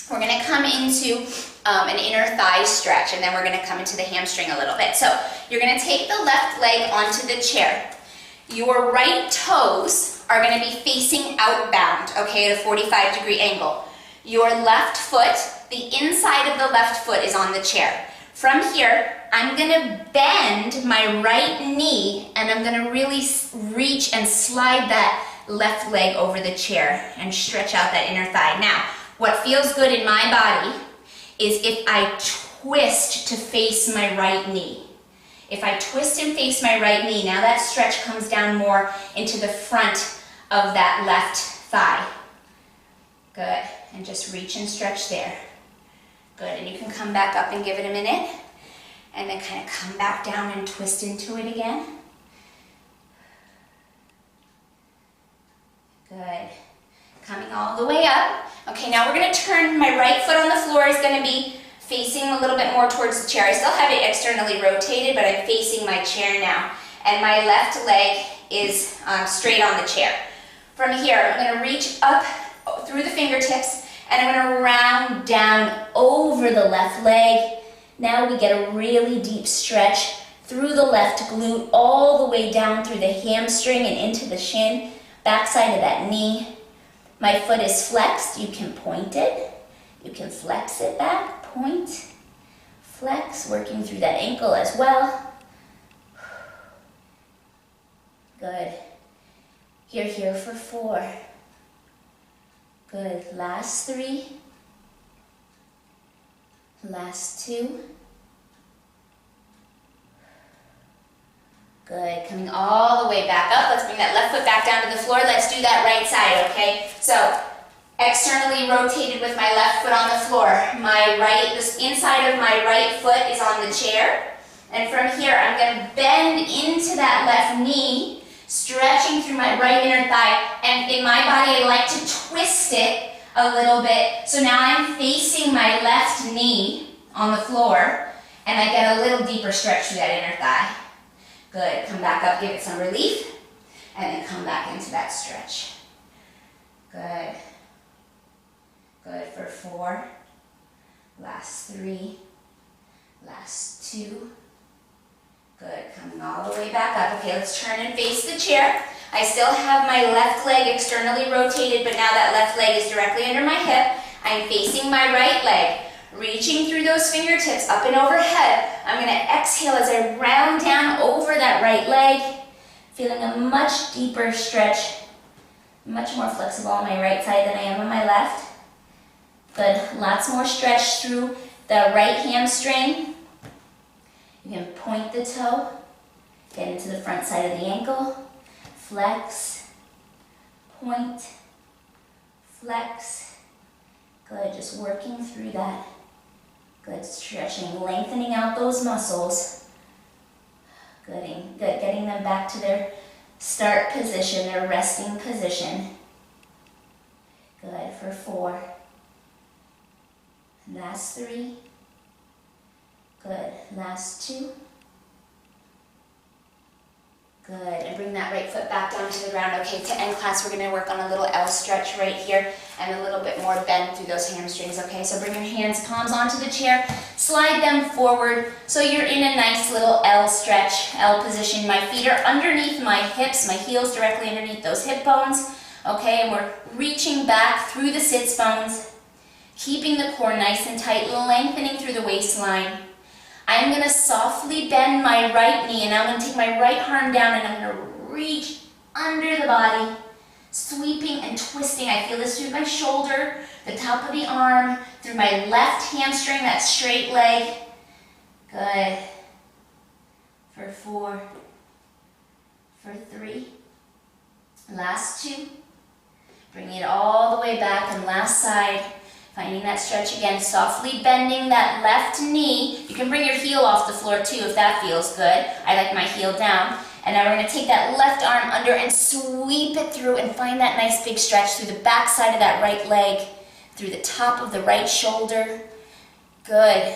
We're gonna come into an inner thigh stretch, and then we're gonna come into the hamstring a little bit. So you're gonna take the left leg onto the chair. Your right toes are gonna be facing outbound, okay, at a 45-degree angle. Your left foot, the inside of the left foot is on the chair. From here, I'm gonna bend my right knee, and I'm gonna really reach and slide that left leg over the chair and stretch out that inner thigh. Now, what feels good in my body is if I twist to face my right knee. If I twist and face my right knee, now that stretch comes down more into the front of that left thigh. Good, and just reach and stretch there. Good, and you can come back up and give it a minute, and then kind of come back down and twist into it again. Good, coming all the way up. Okay, now we're gonna turn, my right foot on the floor is gonna be facing a little bit more towards the chair. I still have it externally rotated, but I'm facing my chair now. And my left leg is straight on the chair. From here, I'm gonna reach up through the fingertips, and I'm gonna round down over the left leg. Now we get a really deep stretch through the left glute, all the way down through the hamstring and into the shin, backside of that knee. My foot is flexed, you can point it. You can flex it back, point, flex, working through that ankle as well. Good. You're here for 4. Good, last 3. Last 2. Good, coming all the way back up. Let's bring that left foot back down to the floor. Let's do that right side, okay? So, externally rotated with my left foot on the floor. This inside of my right foot is on the chair. And from here, I'm gonna bend into that left knee, stretching through my right inner thigh. And in my body, I like to twist it a little bit. So now I'm facing my left knee on the floor, and I get a little deeper stretch through that inner thigh. Good, come back up, give it some relief, and then come back into that stretch. Good. Good for 4. Last 3. Last 2. Good, coming all the way back up. Okay, let's turn and face the chair. I still have my left leg externally rotated, but now that left leg is directly under my hip. I'm facing my right leg, reaching through those fingertips up and overhead. I'm gonna exhale as I round down over that right leg, feeling a much deeper stretch, much more flexible on my right side than I am on my left. Good, lots more stretch through the right hamstring. You can point the toe, get into the front side of the ankle, flex, point, flex. Good, just working through that. Good, stretching, lengthening out those muscles. Good, getting them back to their start position, their resting position. Good, for 4. Last 3. Good, last 2. Good, and bring that right foot back down to the ground. Okay, to end class, we're gonna work on a little L stretch right here and a little bit more bend through those hamstrings, okay? So bring your hands, palms onto the chair, slide them forward so you're in a nice little L stretch, L position. My feet are underneath my hips, my heels directly underneath those hip bones, okay? And we're reaching back through the sits bones. keeping the core nice and tight, lengthening through the waistline. I'm going to softly bend my right knee, and I'm going to take my right arm down, and I'm going to reach under the body, sweeping and twisting. I feel this through my shoulder, the top of the arm, through my left hamstring, that straight leg. Good. For 4, for 3, last 2. Bring it all the way back, and last side. Finding that stretch again, softly bending that left knee. You can bring your heel off the floor too if that feels good. I like my heel down. And now we're going to take that left arm under and sweep it through and find that nice big stretch through the back side of that right leg, through the top of the right shoulder. Good.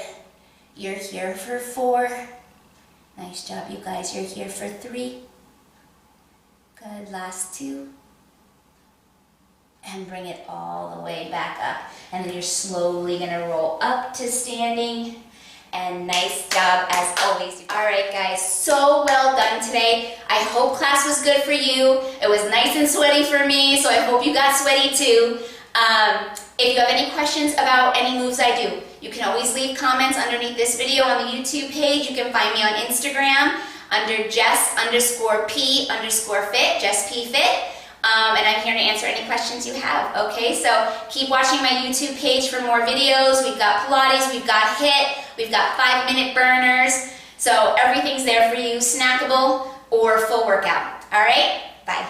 You're here for 4. Nice job, you guys. You're here for 3. Good. Last 2. And bring it all the way back up. And then you're slowly going to roll up to standing. And nice job as always. All right, guys, so well done today. I hope class was good for you. It was nice and sweaty for me, so I hope you got sweaty too. If you have any questions about any moves I do, you can always leave comments underneath this video on the YouTube page. You can find me on Instagram under Jess_P_Fit, Jess P Fit. And I'm here to answer any questions you have, okay? So keep watching my YouTube page for more videos. We've got Pilates, we've got HIIT, we've got 5-minute burners. So everything's there for you, snackable or full workout. All right? Bye.